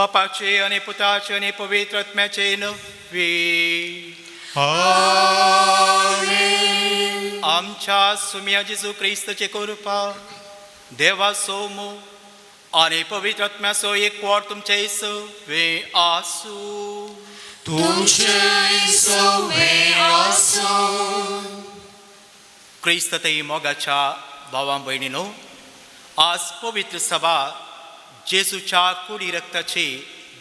बापाचे आणि पुताचे आणि पवित्र आत्म्याचे नव्हे. आमेन. आमच्या सुम्या जेजू ख्रिस्ताची कृपा, देवा सोमो आणि पवित्र आत्म्याचो एकवट तुमचे सवे आसू. तुमचे सवे आसू. क्रिस्ततई मोगाच्या भावां भयणीनो, आज पवित्र सभा जेजूच्या कुडी रक्ताची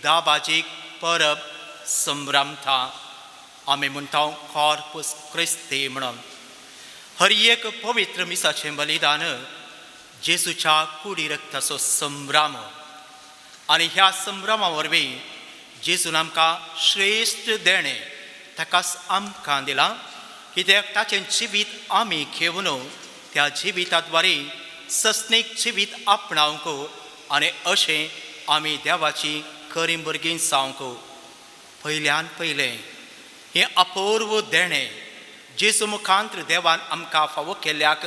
दाबाजीक परब संभ्रमता. आमी म्हणटा कॉर्पस क्रिस्ती म्हणून हर एक पवित्र मिसाचें बलिदान जेजूच्या कुडी रक्ताचो संभ्रम. आनी ह्या संभ्रमा वरवीं जेजून आमकां श्रेश्ठ देणें ताकाच आमकां दिलां, कित्याक ताचें जिवीत आमी घेवन त्या जिविताद्वारे सस्नीक जिवीत आपणावंक आनी अशें आमी देवाची खरी भुरगीं जावंक. पयल्यान पयलें हें अपूर्व देणें जेजू मुखांत्र देवान आमकां फावो केल्ल्याक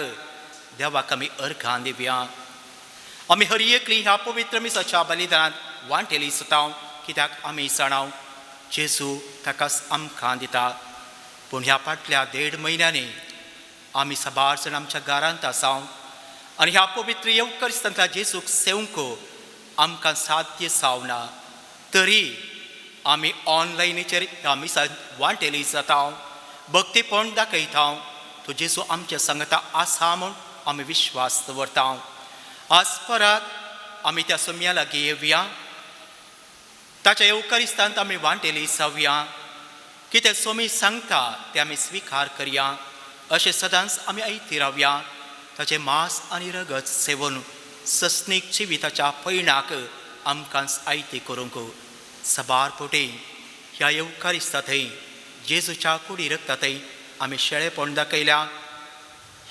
देवाक आमी अर्घां दिवया. आमी हर एकली ह्या पवित्र मिसाच्या बलिदानांत वांटेली सुतां, कित्याक आमी जाणाव जेजू ताकाच आमकां दिता. पूण ह्या फाटल्या 1.5 म्हयन्यांनी आमी साबार जाण आमच्या घरांत आसां आनी ह्या पवित्र येवकरिस्तांतल्या जेजूक सेवंक आमकां साध्य जावना. तरी आमी ऑनलायनीचेर ह्या मिसांत वांटेली जाता, भक्तीपण दाखयता. तो जेजू आमच्या सांगता आसा म्हूण आमी विश्वास दवरता. आज परत आमी त्या सुम्या लागीं येवया, ताच्या येवकरिस्तांत आमी वांटेली जावया. कितें सोमी सांगता तें आमी स्विकार करया. अशें सदांच आमी आयती रावया. ताचें मांस आनी रगत सेवन सस्नीक जिविताच्या पैणाक आमकांच आयती करूंक. सबार पोटी ह्या येवकारिस्तांतय जेजूच्या कुडी रक्तांतय आमी शेळेपण दाखयल्या.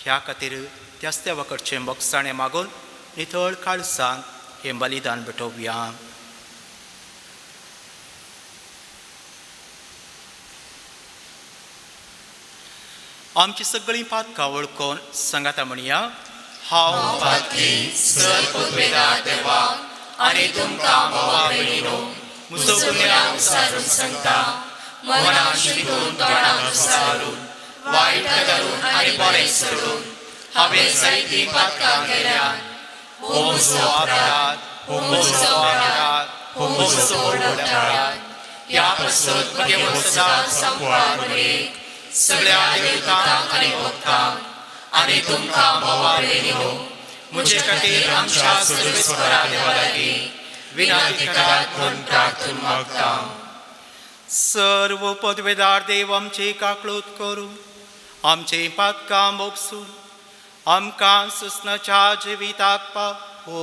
ह्या खातीर त्याच देवा कडचें मोगसाणें मागून नितळ काळजान हें बलिदान भेटोवया. आमची सगळीं पातकां वळखून सांगाता म्हणया, हांव पातकी सर्वपदवेदार देवा आनी तुमकां भावा भयणीनो, म्हजो गुन्यांव विसारून सांगता. मनान शिकून तोंडान विसारून वायट धरून आनी बरें सोडून हांवें जायतीं पातकां केल्यात. हो म्हजो अपराध, हो म्हजो अपराध, हो म्हजो व्हड अपराध. ह्या पासून म्हगे वंशजात संपवार उडयक सगळ्या देवतांक आनी भक्तांक आनी तुमकां भावा भयणीनो, म्हजे खातीर आमच्या सर्वेस्परा देवा लागीं विनंती करात म्हूण प्रार्थना मागता. सर्व पदवेदार देव आमची काकळूत करून आमची पातकां मोगसून आमकां सुस्नाच्या जिविताक पावो.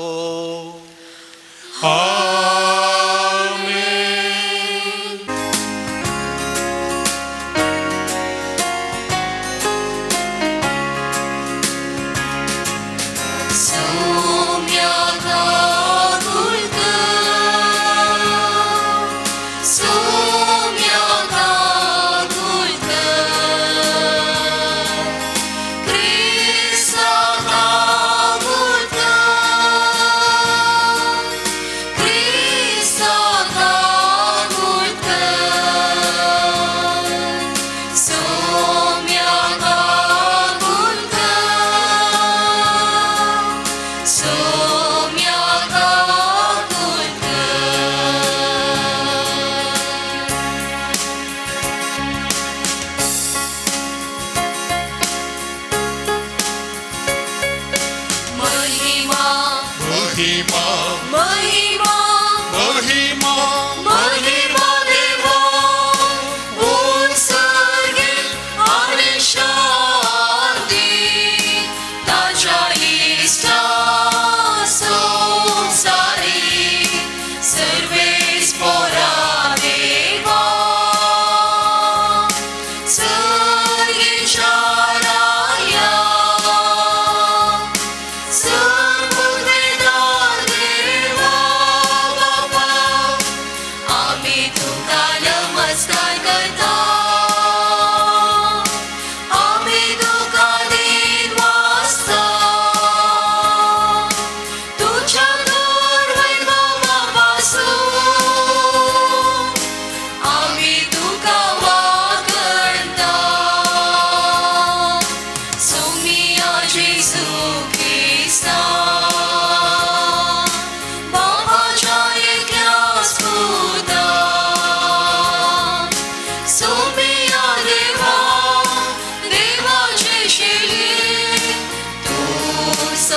सर्वपदवेदार देवा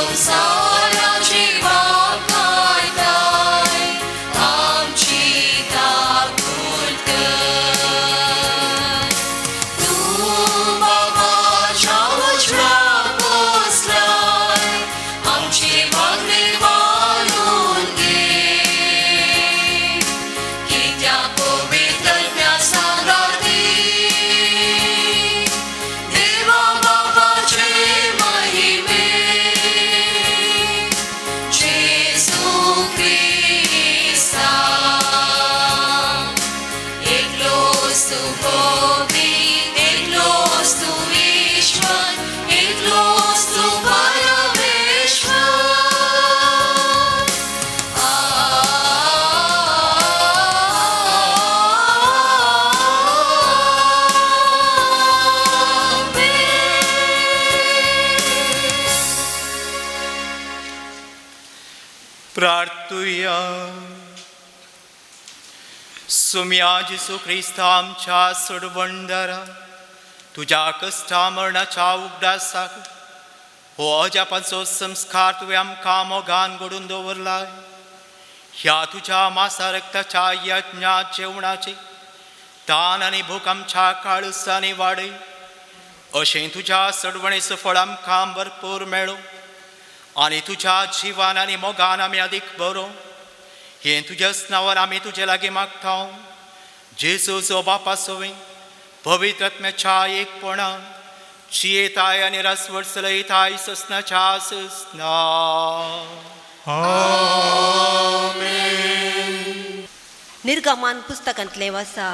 संसाराची वाखाणताय आमची दाखोलकर. तू बाबाच्या वचनात बसलाय आमची मागणी मानून घे. की त्या पवित्र ज्ञासादाती देवा बाबाचे महिमे जेसू ख्रिस्ता एकलोच तू पवित्र एकलोच तू ईश्वर एकलोच तू परमेश्वर. प्रार्थूया. सुम्या जिसू ख्रिस्ता आमच्या सोडवणदारा तुझ्या कष्टा मरणाच्या उगडासाक हो अजापाचो संस्कार तुवें आमकां मोगान घडून दवरलाय. ह्या तुझ्या मासा रक्ताच्या यज्ञा जेवणाचे तान आनी भूक आमच्या काळुसांनी वाडय. अशें तुझ्या सडवणेचो फळ आमकां भरपूर मेळो आनी तुझ्या जिवान आनी मोगान आमी अदीक बरो. हें तुज्याच नांवान आमी तुजे लागीं मागता. जेजूचो बापा सोवी पवित्र आत्म्याच्या एकपणान जियेताय आनी रसवड चलयताय ससनाच्या ससना. निर्गमान पुस्तकांतले वाचा.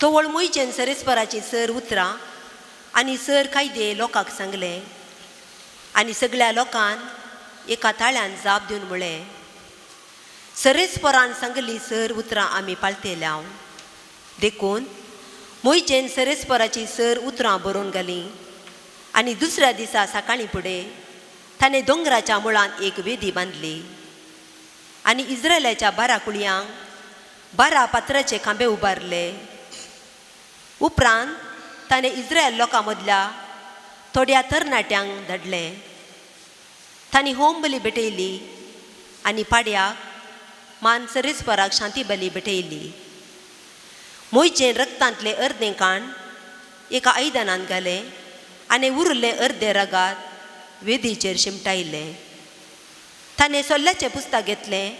तोवळ मोयचेन सरेस्पराची सर उतरां आनी सर कायदे लोकांक सांगले आनी सगळ्या लोकांन एका ताळ्यान जाप दिवन म्हळें, सरेस्परान सांगली सर उतरां आमी पाळटेल्या. देखून मोयचेन सरेस्पराची सर उतरां बरोवन घालीं आनी दुसऱ्या दिसा सकाळीं फुडें ताणें दोंगराच्या मुळांत एक वेदी बांदली आनी इस्रायलाच्या 12 कुळयांक 12 पात्राचे खांबे उबारले. उपरांत ताणें इस्रायल लोकां मदल्या थोड्या तरणाट्यांक धाडलें. तांणी होम बली भेटयली आनी पाड्याक मान सरेस्पराक शांती बली भेटयली. मोयचें रक्तांतले अर्दें काण एका आयदनांत घालें आनी उरलें अर्दें रगात वेदीचेर शिमटायलें. ताणें सोल्ल्याचें पुस्तक घेतलें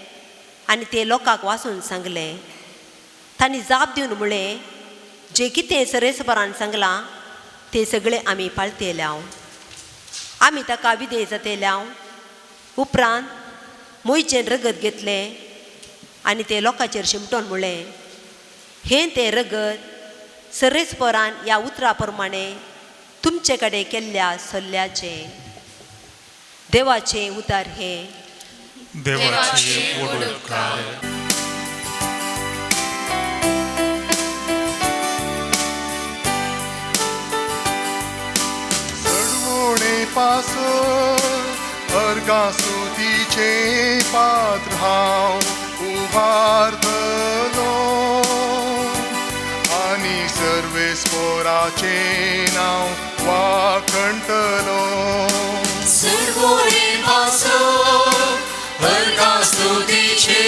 आनी तें लोकांक वाचून सांगलें. तांणी जाप दिवन म्हळें, जें कितें सरेस्परान सांगलां तें सगळें आमी पाळटेल्या. आमी ताका विधेय जातेल्या. उपरांत मोयचें रगत घेतलें आनी तें लोकांचेर शिमटोन म्हळें, हें तें रगत सरेस्परान ह्या उतरा प्रमाणें तुमचे कडेन केल्ल्या सल्ल्याचें. देवाचें उतार हें. देवाची वडणूकय. पासो अर्गासुतीचे पात्र हांव उबारतलो आनी सर्वेस्पोराचे नांव वाखणटलो. सर्वोळे पासो अर्गासुतीचे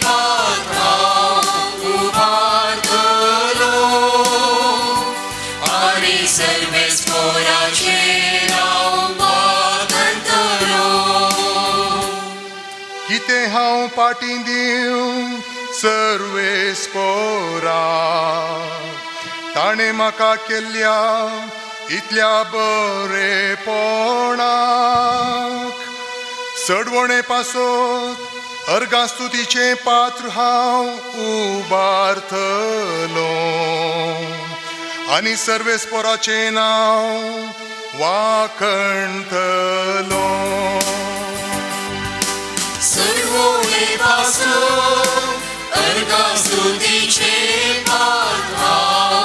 पात्र हांव उबारतलो आनी सर्वेस्पोराचे कितें हांव पाटी दिवं सर्वेस्पोरा ताणें म्हाका केल्ल्या इतल्या बरेपणाक. सडवणे पासत अर्गास्तुतीचें पात्र हांव उबारतलो आनी सर्वेस्पोराचें नांव वाखणतलो. सर्वोळे पासो अर्गास्तुतीचे पात्र हांव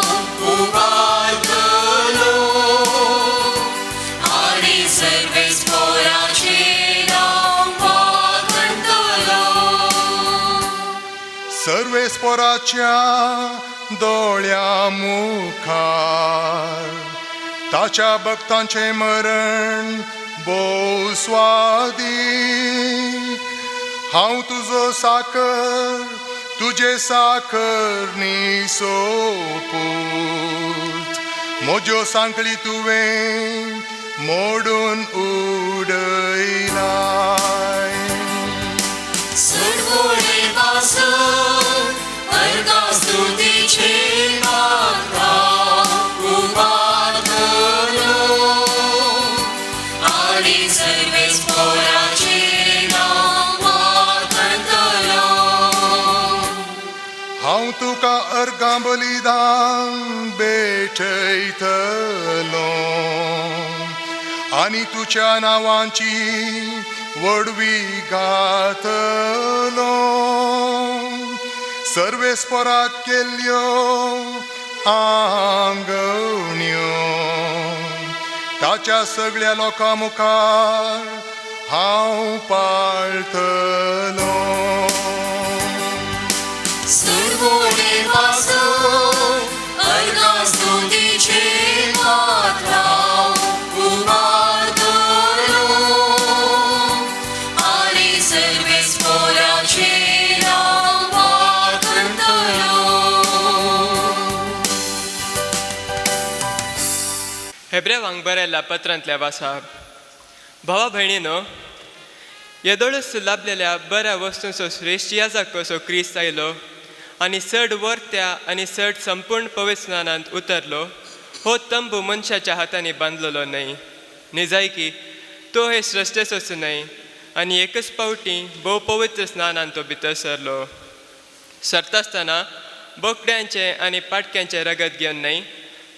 उबारतलो आनी सर्वेस्पोराचें नांव वाखणतलो. सर्वेस्पोराच्या दोळ्या मुखार ताच्या भक्तांचें मरण भोव स्वादी हांव तुजो साकर तुजे साकरनी सोपूत म्हज्यो सांकळी तुवें मोडून उडयलाय सडवणे पासून अर्गास्तुतीचे मात्रा उबार करो आणि सर्वेच पोराचे नांव वळखतलो हांव तुका अर्गां बलिदान भेटयतलो आनी तुज्या नांवांची वडवी घातलो सर्वेस्पराक केल्ल्यो आंगवण्यो ताच्या सगळ्या लोकां मुखार हांव पाळटलो सडवणे पासून अर्गास्तुतीचे मात्रा उबार करो आणि सर्वेच पोराचे नांव वळखतलो हेब्रेवांक बरयल्ल्या पत्रांतल्या वासाब भावा भयणीनो येदोळूच लाभलेल्या बऱ्या वस्तूंचो श्रेश्ठ याजक कसो क्रिस्त आयलो आनी चड वर्त्या आनी चड संपूर्ण पवित्र स्नानांत उतरलो हो तंबू मनशाच्या हातांनी बांदलेलो न्हय जाय की तो हे सृश्टेचोच न्हय आनी एकच पावटी भोव पवित्र स्नानांत तो भितर सरलो सरतासतना बोकड्यांचे आनी पाटक्यांचे रगत घेवन न्हय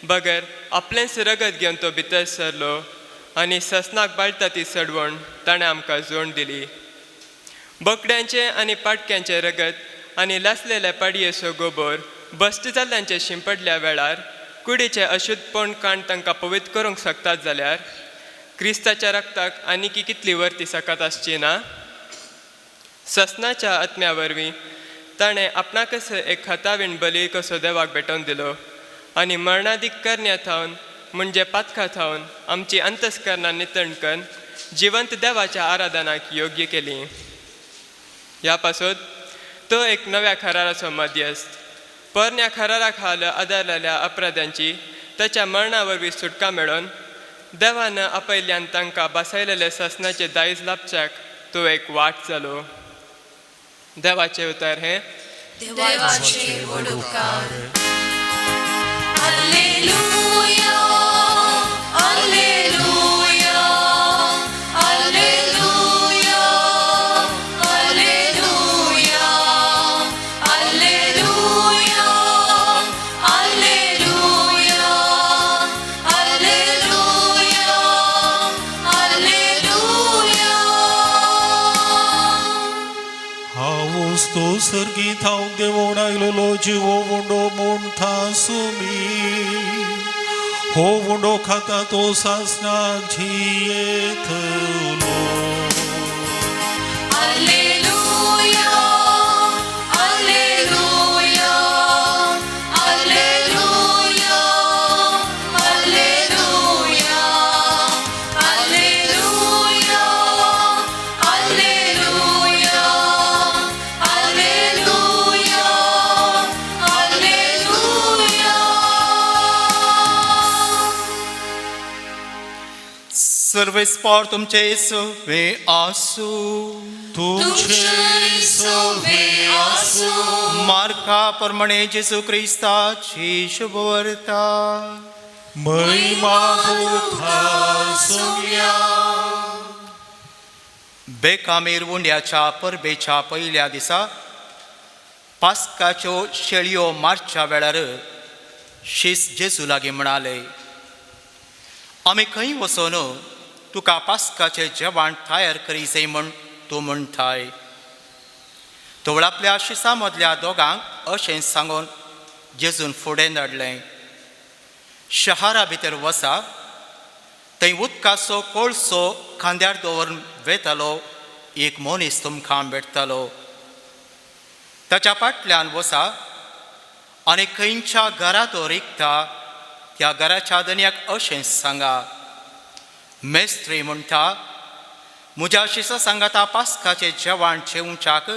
बगर आपलेंच रगत घेवन तो भितर सरलो आनी ससनाक बाळटा ती सडवण ताणें आमकां जोड दिली बोकड्यांचे आनी पाटक्यांचे रगत आनी लासलेल्या पाडयेचो गोबोर बश्ट जाल्ल्यांचे शिंपडल्या वेळार कुडीचे अशुद्धपण काण तांकां पवित्र करूंक शकतात जाल्यार क्रिस्ताच्या रक्ताक आनीकी कितली वर्ती सकत आसची ना ससनाच्या आत्म्या वरवीं ताणें आपणाकच एक खतावीण बली कसो देवाक भेटोवन दिलो आनी मरणादीक करण्या थावन म्हणजे पातखां थावन आमची अंतस्करणां नितळ करून जिवंत देवाच्या आराधनाक योग्य केली ह्या पासून तो एक नव्या खराराचो मध्यस्थ पोरण्या खरारा खाल आदारलेल्या अपराध्यांची ताच्या मरणा वरवीं सुटका मेळोवन देवान आपयल्यान तांकां बसयलेले ससनाचे दायज लाभच्याक तो एक वाट जालो देवाचे उतर हे देवाचे वडुकार hallelujah hallelujah hallelujah hallelujah hallelujah hallelujah hallelujah hallelujah हांव तो सर्गीत हांव देवून आयलोलो जिवो वोंडो म्हूण थांसुमी हो वोंडो खाता तो सासनाक झियेतलो hallelujah hallelujah hallelujah hallelujah hallelujah hallelujah hallelujah hallelujah सर्वेस्पर तुमचे सवे आसू तुझे सवे आसू मार्का प्रमाणे जेसू क्रिस्ताची शुभवार्ता महिमा तुका सगळ्या बेकामीर उंड्याच्या परबेच्या पयल्या दिसा पास्काच्यो शेळयो मारच्या वेळार शिस जेजू लागीं म्हणाले आमी खंय वचोन तुका पास्काचें जेवण तयार करी जाय म्हण तूं म्हणटाय तोवळ आपल्या शिसा मदल्या दोगांक अशें सांगून जेजून फुडें धाडलें शहरा भितर वसा थंय उदकाचो कोळसो खांद्यार दवरून वेतालो एक मनीस तुमकां भेटतालो ताच्या फाटल्यान वसा आनी खंयच्या घरा तो रिकता त्या घराच्या दनयाक अशें सांगा मेस्त्री म्हणटा म्हज्या शिसा सांगाता पास्काचें जेवण जेवच्याक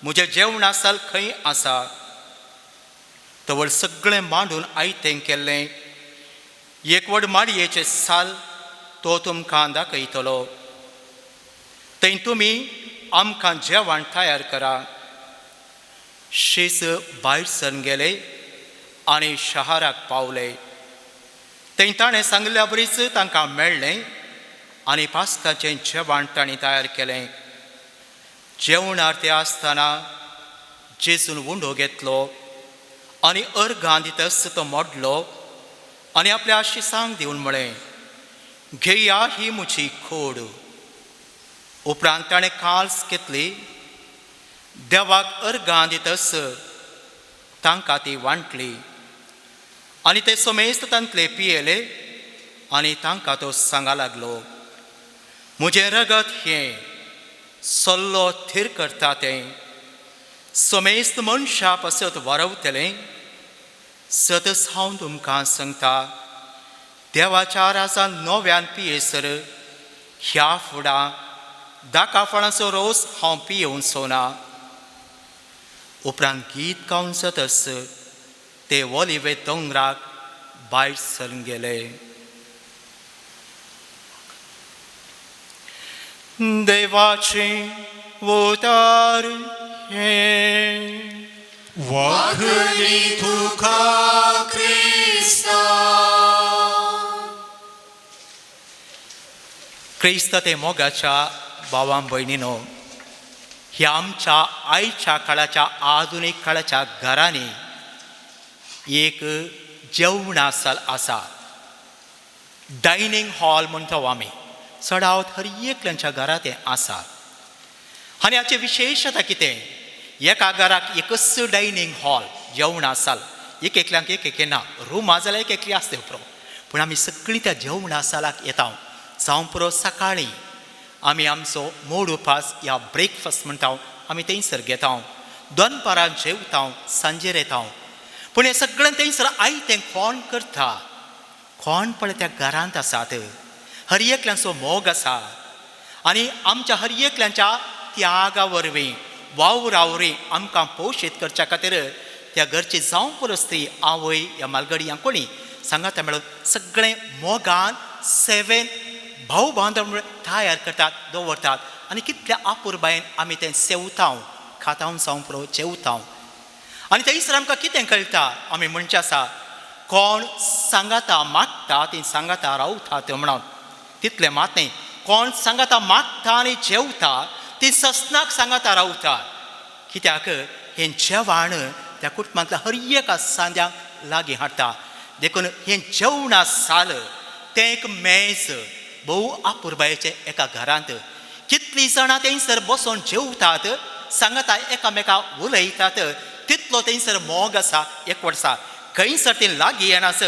म्हजें जेवण साल खंय आसा. तवळ सगळें मांडून आयतें केल्लें एकवड माडयेचें साल तो तुमकां दाखयतलो. थंय तुमी आमकां जेवण तयार करा. शीस भायर सरून गेले आनी शहराक पावले. थंय ताणें सांगल्या बरीच तांकां मेळ्ळें आनी पास्काचें जेवण ताणें तयार केलें. जेवणार ते आसतना जेजून उंडो घेतलो आनी अर्गां दितस तो मोडलो आनी आपल्या शिसांक दिवन म्हळें, घेया ही म्हजी खोड. उपरांत ताणें काल्स घेतली, देवाक अर्गां दितस तांकां ती वांटली आनी ते समेस्त तांतले पियेले आनी तांकां तो सांगा लागलो, म्हजें रगत हें सल्लो थीर करता तें समेस्त मनशां पासत वारवतलें. सतस हांव तुमकां सांगता, देवाच्या राजान नव्यान पियेसर ह्या फुडां दाका फळांचो रोस हांव पियोवचो ना. उपरांत गीत गावन सतस ते ओलिवे दोंगराक भायर सरून गेले. देवाचें उतर हें. वाखणी तुका क्रिस्ता. क्रिस्त ते मोगाच्या भावां भयणीनो, ह्या आमच्या आयच्या काळाच्या आधुनीक काळाच्या घरांनी एक जेवणा साल आसा. डायनींग हॉल म्हणटा आमी चडावत हर एकल्यांच्या घरांत हें आसा. आनी हाचें विशेशता कितें, एका घराक एकच डायनींग हॉल जेवणा साल, एक एकल्यांक एक एक ना. रुमां जाल्यार एक एकली आसता पुरो, पूण आमी सगळीं त्या जेवणा सालाक येता. जावं पुरो सकाळीं आमी आमचो मोड उपास या ब्रेकफास्ट म्हणटा आमी थंयसर घेता. दनपारां जेवता, सांजेर येता. पूण हें सगळें थंयसर आयतें कोण करता? कोण पळय त्या घरांत आसात. हर एकल्यांचो मोग आसा आनी आमच्या हर एकल्यांच्या त्यागा वरवीं वावरा वरवीं आमकां पोशीत करच्या खातीर त्या घरची जावं पुरो स्त्री आवय या मालगडी कोणी सांगाता मेळून सगळें मोगान सेवेन भाव बांदव तयार करतात, दवरतात आनी कितल्या आपुरबायेन आमी तें सेवता, खाता जावं पुरो जेवता. आनी थंयसर आमकां कितें कळटा, आमी म्हणचे आसा कोण सांगाता मागता ती सांगाता रावता तें म्हणून. तितलें मात न्ही, कोण सांगाता मागता आनी जेवता ती ससनाक सांगाता रावता. कित्याक हें जेवण त्या कुटुंबांतल्या हर एका सांद्यांक लागीं हाडटा. देखून हें जेवणा साल तें एक मेज भोव आपुरबायेचें एका घरांत. कितलीं जाणां थंयसर बसून जेवतात, सांगाता एकामेकाक उलयतात, तितलो थंयसर मोग आसा, एकवट आसा. खंयसर ती लागीं येनास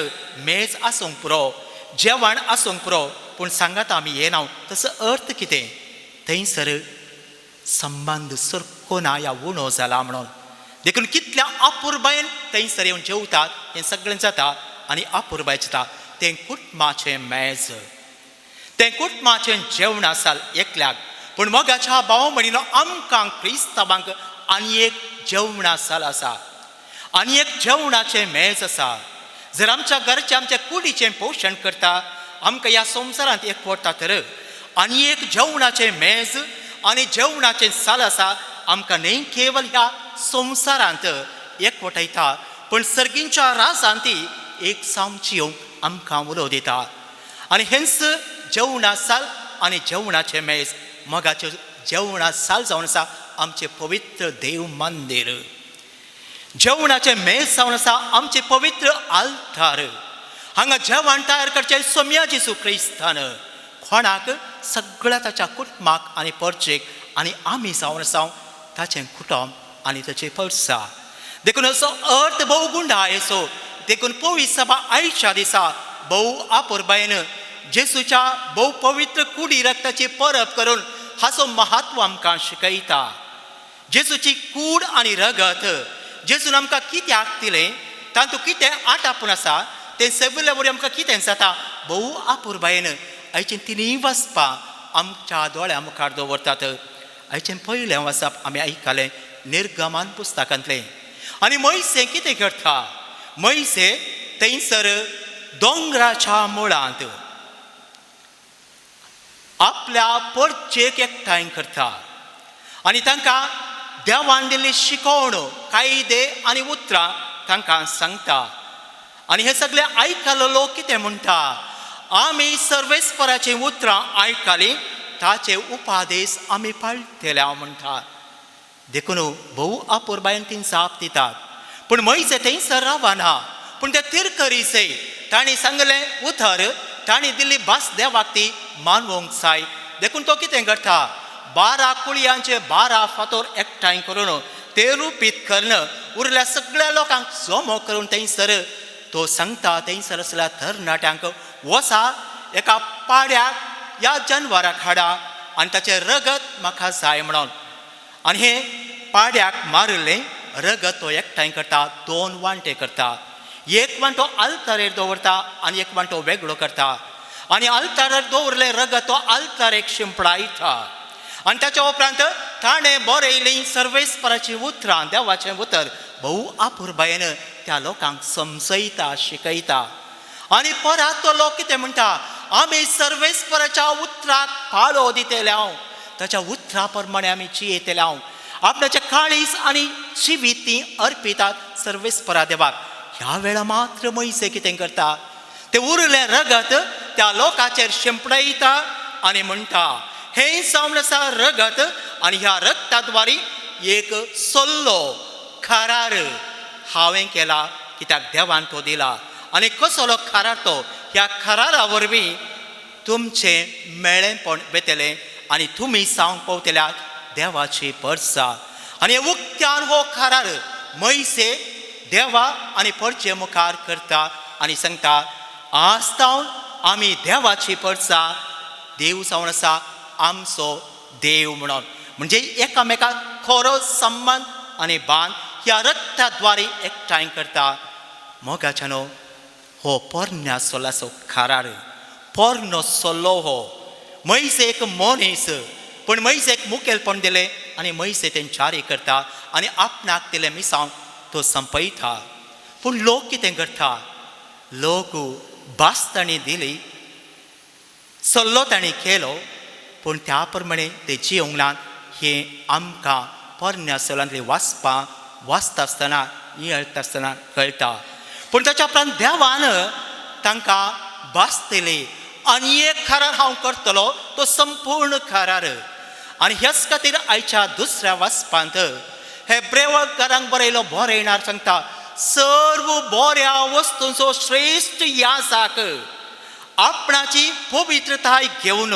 मेज आसूंक पुरो, जेवण आसूंक पुरो, पूण सांगाता आमी येना. तसो अर्थ कितें, थंयसर संबंद सरको ना या उणो जाला म्हणून. देखून कितल्या आपुरबायेन थंयसर येवन जेवतात हें सगळें जाता आनी आपुरबाय जाता. तें कुटुंबाचें मेज, तें कुटुंबाचें जेवण आसा एकल्याक. पूण मोगाच्या भाव म्हणिनो आमकां क्रिस्तांवांक आनी एक जेवणा साल आसा, आनी एक जेवणाचें मेज आसा. जर आमच्या घरचें आमच्या कुडीचें पोशण करता, आमकां ह्या संवसारांत एकवटा तर आनी एक जेवणाचें मेज आनी जेवणाचें साल आसा. आमकां न्ही केवल ह्या संवसारांत एकवटायता, पूण सर्गींच्या राजांती एक सामची येवंक आमकां उलो दिता. आनी हेंच जेवणा साल आनी जेवणाचें मेज मोगाचें जेवणा साल जावन आसा आमचें पवित्र देव मंदीर. जेवणाचें मेज जावन आसा आमचें पवित्र आल्तार. हांगा जेवण तयार करचें सोम्या जेजू क्रिस्तान कोणाक सगळ्या ताच्या कुटुंबाक आनी परचेक, आनी आमी जावन आसा ताचें कुटुंब आनी ताचें परसा. देखून असो अर्थ भोव गुंडायेचो. देखून पवित्र सभा आयच्या दिसा भोव आपुरबायेन जेजूच्या भोव पवित्र कुडी रक्ताची परब करून हाचो महत्व आमकां शिकयता. जेजूची कूड आनी रगत जेजून आमकां कित्याक दिलें, तातूंत कितें आटापून आसा तें सगळे वरी आमकां कितें जाता भोव आपुरबायेन आयचीं तिनूय वचपां आमच्या दोळ्या मुखार दवरतात. आयचें पयलें वचप आमी आयकलें निर्गमन पुस्तकांतलें. आनी मोइसे कितें करता? मोइसे थंयसर दोंगराच्या मुळांत आपल्या परचेक एकठांय करता आनी तांकां देवान दिल्ली शिकवण, कायदे आनी उतरां तांकां सांगता. आनी हे सगळे आयकलो लोक कितें म्हणटा? आमी सर्वेस्पराचीं उतरां आयकलीं, ताचे उपादेश आमी पाळटले म्हणटा. देखून भोव आपुरबायेन तीं जाप दितात. पूण मोइसे थंयसर रावना. पूण ते तिरकरीसे तांणी सांगलें उतर, तांणी दिल्ली भास देवाक ती मानवंक जाय. देखून तो कितें करता? 12 कुळयांचे 12 फातर एकठांय करून ते रुपीत करून उरल्या सगळ्या लोकांक जमो करून थंयसर तो सांगता. थंयसर आसल्या तरणाट्यांक वसा एका पाड्याक ह्या जनवराक हाडा आनी ताचें रगत म्हाका जाय म्हणून. आनी हे पाड्याक मारलें रगत तो एकठांय करता, 2 वांटे करता. एक वांटो आल्तारेर दवरता आनी एक वांटो वेगळो करता. आनी आल्तारेर दवरलें रगत तो आल्तारेक शिंपडायता. आनी ताच्या उपरांत ताणें बरयलीं सर्वेस्पराचीं उतरां, देवाचें उतर भोव आपुरबायेन त्या लोकांक समजयता, शिकयता. आनी परत तो लोक कितें म्हणटा? आमी सर्वेस्पराच्या उतराक पाळो दितले हांव, ताच्या उतरा प्रमाणे आमी जियेतले हांव. आपणाचें काळीज आनी जिवीत तीं अर्पितात सर्वेस्परा देवाक. ह्या वेळा मात्र मोइसे कितें करता? ते उरलें रगत त्या लोकाचेर शिंपडयता आनी म्हणटा हें जावन आसा रगत आनी ह्या रगता द्वारे एक सल्लो करार हांवें केला, कित्याक देवान तो दिला. आनी कसलो करार तो? ह्या करारा वरवीं तुमचें मेळ्ळेंपण बेतलें आनी तुमी जावंक पावतल्यात देवाची परसा. आनी उक्त्यान हो करार मोइसे देवा आनी परचे मुखार करता आनी सांगता आज जावन आमी देवाची परसा देव जावन आसा आमचो देव म्हणून. म्हणजे एकामेकाक खरो संबंद आनी बांद ह्या रक्ता द्वारे एकठांय करता. मोगाच्यानो हो पोरण्या सोलाचो करार, पोरनो सोल्लो हो. मोइसे एक मनीस, पूण मोइसेक मुखेलपण दिलें आनी मोइसे तें जारी करता आनी आपणाक दिलें मिसांव तो संपयता. पूण लोक कितें करता? लोक भास तांणी दिली, सल्लो तांणी केलो, पूण त्या प्रमाणे ते जियोंक ना. हें आमकां पोरण्या सोलांतली वाचता आसतना येळटा आसतना कळटा. पूण ताच्या उपरांत देवान तांकां भास दिली आनी एक करार हांव करतलो, तो संपूर्ण करार. आनी ह्याच खातीर आयच्या दुसऱ्या वाचपांत हेब्रेयकारांक बरयलो बरयणार सांगता सर्व बऱ्या वस्तूंचो श्रेश्ठ यासाक आपणाची पवित्रताय घेवन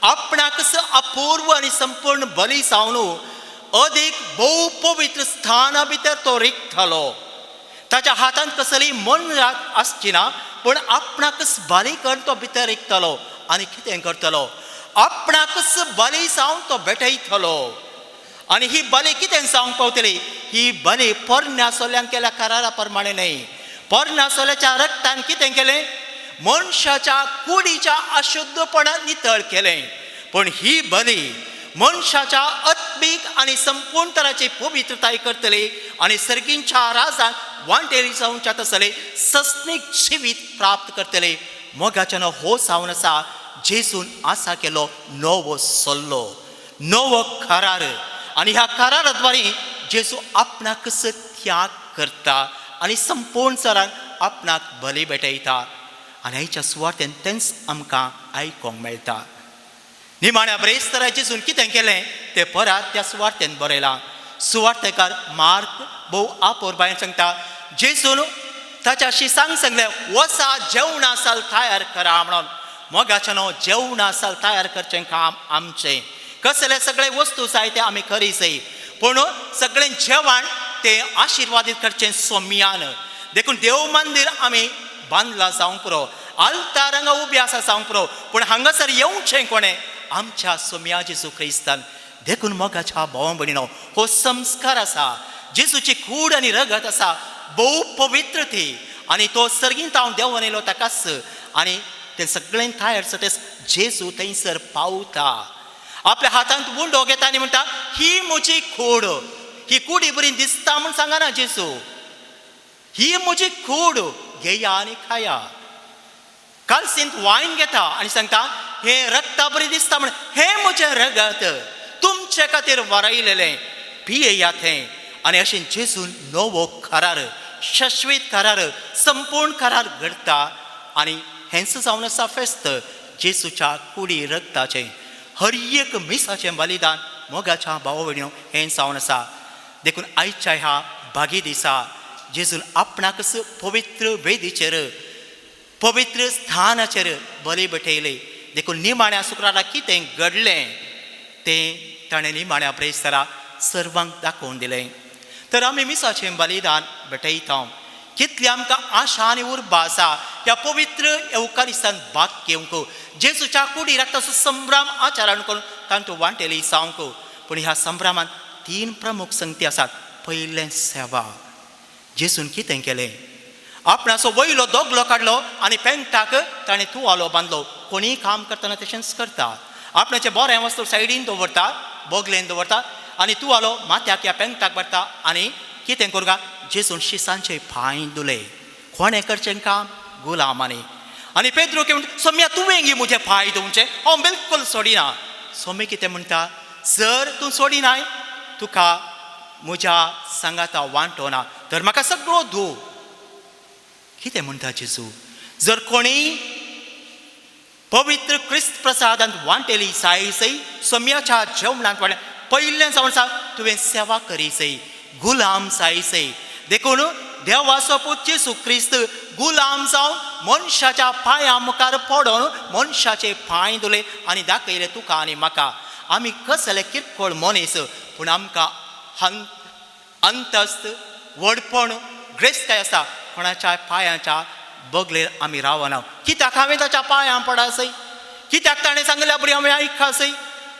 आपणाक अपूर्व आनी संपूर्ण बली जावन अदीक भोव पवित्र स्थाना भितर तो रिगतलो. ताच्या हातांत कसली मनरात आसची ना, पूण आपणाकच बली करून तो भितर रिगतलो आनी कितें करतलो? आपणाकच बली जावन तो भेटयतलो. आनी ही बली कितें जावंक पावतली? ही बली पोरण्या सोल्यान केल्या करारा प्रमाणे न्हय. पोरण्या सोल्याच्या रक्तान कितें केलें? मनशाच्या कुडीच्या अशुद्धपणान नितळ केलें. पूण ही बली मनशाच्या आत्मीक आनी संपूर्ण तराची पवित्रताय करतली आनी सर्गींच्या राजान वांटेरी जावच्या तसले सस्नीक जिवीत प्राप्त करतले. मोगाच्यानो हो जावन आसा जेजून आसा केलो नवो सल्लो, नवो करार. आनी ह्या कराराद्वारे जेजू आपणाकच त्याग करता आनी संपूर्ण तरान आपणाक बली भेटयता. आनी आयच्या सुवातेन तेंच आमकां आयकोंक मेळटा. निमाण्या ब्रेस्तरा जेजून कितें केलें तें परत त्या सुवातेन बरयलां. सुवातेकार मार्क भोव आपोरबायेन सांगता जेजून ताच्या शिसांक सांगलें वसा जेवणा साल तयार करा म्हणून. मोगाच्यानो जेवणा साल तयार करचें काम आमचें. कसले सगळे वस्तू जाय ते आमी करीसय, पूण सगळें जेवण तें आशिर्वादीत करचें सोम्यान. देखून देव मंदिर आमी बांदला जावंक पुरो, आल्तारांगा उबी आसा जावंक पुरो, पूण हांगासर येवचें कोणें? आमच्या सोम्या जेजू क्रिस्तान. देखून मोगाच्या भावा भयणीनो हो संस्कार आसा, जेजूची कूड आनी रगत आसा भोव पवित्र ती. आनी तो सर्गींत हांव देवान येयलो ताकाच. आनी ते सगळें थायर सटेस जेजू थंयसर पावता. आपल्या हातांत वुंडो घेता आनी म्हणटा ही म्हजी कूड. ही कुडी बरी दिसता म्हूण सांगना जेजू. ही म्हजी कूड, घेया आनी खाया. कालसींत वायन घेता आनी सांगता हे रक्ता बरी दिसता म्हण हे म्हजें रगत तुमचे खातीर वरयलेलें, पियेयात हें. आनी अशें जेजून नवो करार, शाश्वीत करार, संपूर्ण करार घडता. आनी हेंच जावन आसा फेस्त जेजूच्या कुडी रक्ताचें, हर एक मिसाचें बलिदान मोगाच्या भाव भयण्यो हें जावन आसा. देखून आयच्या ह्या बागी दिसा जेजून आपणाकच पवित्र वेदीचेर, पवित्र स्थानाचेर बली भेटयले. देखून निमाण्या शुक्राराक कितें घडलें तें ताणें निमाण्या प्रेस्तरा सर्वांक दाखोवन दिलें. तर आमी मिसाचें बलिदान भेटयता. कितली आमकां आशा आनी उर्बा आसा ह्या पवित्र एवकारिस्तान भाग घेवंक, जेजूच्या कुडी रक्ताचो संभ्रम आचरण करून तांतूं वांटेली जावंक. पूण ह्या संभ्रमांत 3 प्रमुख संगती आसात. पयलें सेवा. जेजून कितें केलें? आपणाचो वयलो दोगलो काडलो आनी पेंगटाक ताणें तुवालो बांदलो. कोणीय काम करतना तशेंच करता. आपणाचें बरें वस्तू सायडीन दवरता, बोगलेन दवरता आनी तुवालो माथ्याक ह्या पेंगटाक भरता आनी कितें करूं गा जेजून शिसांचे पांय धुले. कोणें करचें काम? गुलामांनी. आनी पेद्रू कितें म्हणटा, सोम्या तुवें गी म्हजे पांय धुवचे, हांव बिलकुल सोडिना. सोमे कितें म्हणटा, जर तूं सोडिनाय तुका म्हज्या सांगाता वांटो ना, तर म्हाका सगळो धुव. कितें म्हणटा जेजू? जर कोणीय पवित्र क्रिस्त प्रसादांत वांटेली जायसय, सोम्याच्या जेवणांत वाडल्या पयलें जावन आसा तुवें सेवा करीसय, गुलाम जायसय. देखून देवाचो पूत जेजू क्रिस्त गुलाम जावन मनशाच्या पांया मुखार पडोन मनशाचे पांय धुले आनी दाखयले तुका आनी म्हाका. आमी कसले किरकोळ मनीस, पूण आमकां अंतस्त, व्हडपण, ग्रेस्त आसा. कोणाच्या पांयाच्या बगलेर आमी रावना. कित्याक हांवें ताच्या पांयां पडासय? कित्याक ताणें सांगल्या बरी हांवें आयकासय?